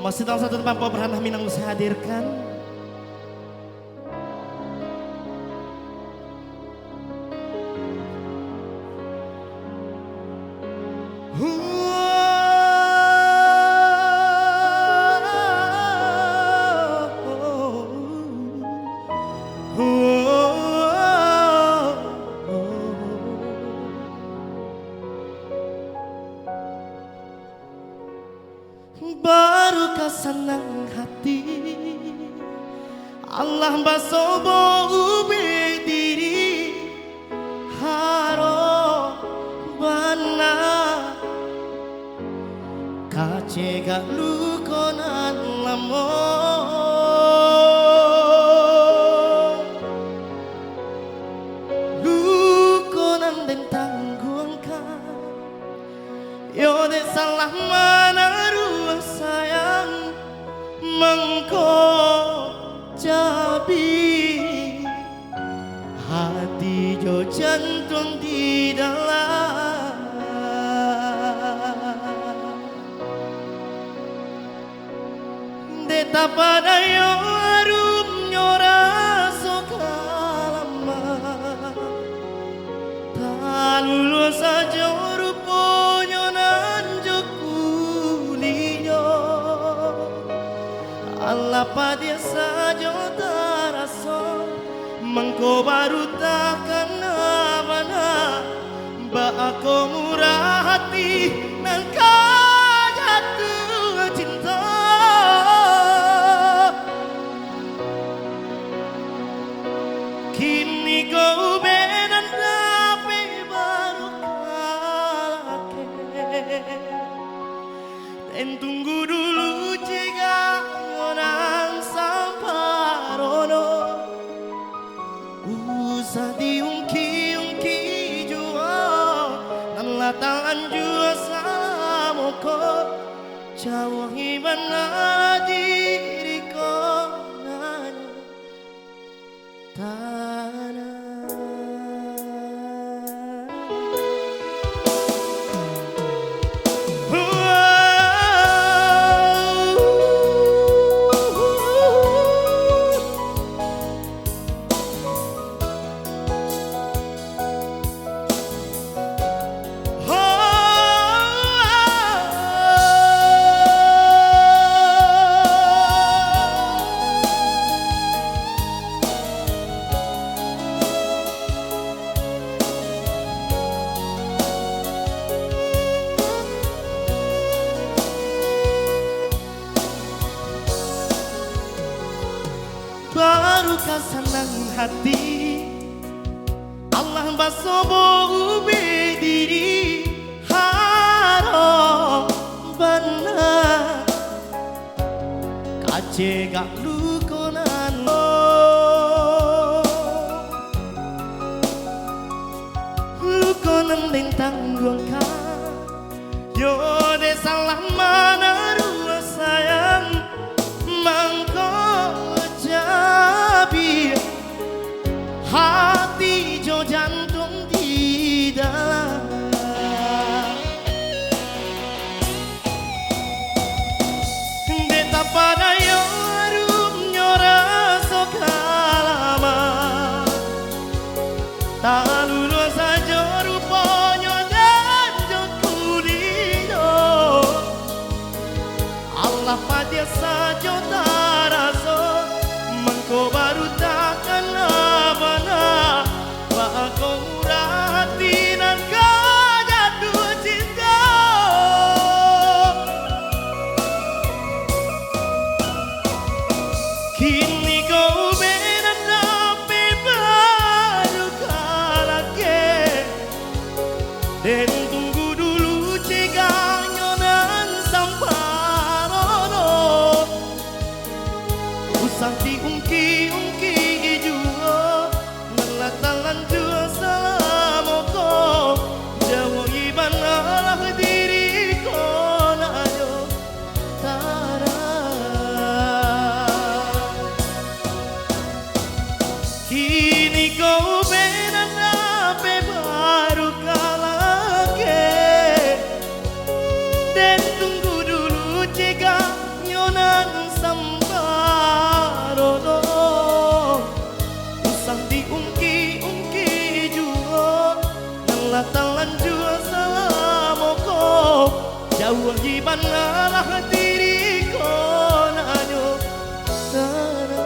Masih dalam satu tempat pernah minang saya hadirkan. Barukah senang hati Allah basobo ube diri haro bana kacega lukonan lamo lukonan den tangguangkan yode salah mana sayang mengko jabi hati jo jantung di dalam deta pada yo arum nyora sokalama talulu saja Allah padia saja taraso mengko baru takkan abana ba aku murah hati nang jatuh cinta kini kau benan tapi baru kalake dan tunggu dulu jika orang samparono usah diungki-ungki jua dan latangan jua samoko jauh hibana diriko nanya tanah. Barukah senang hati Allah basobo ube diri haro bana kace gak lukonan lukonan den tangguangkan yo de salah mana rua sayang mangko hati jo jantung di dalam beta pada yo arum nyora sokalama tak lulu saja rupanya dan jo kulido Allah padia saja taraso mengko baru takkan abana ba aku murah hati nan jatuh cinta kini kau benan tapi baru kalake dan tunggu dulu cegah nyonan samparono salah diriku nanyo sana.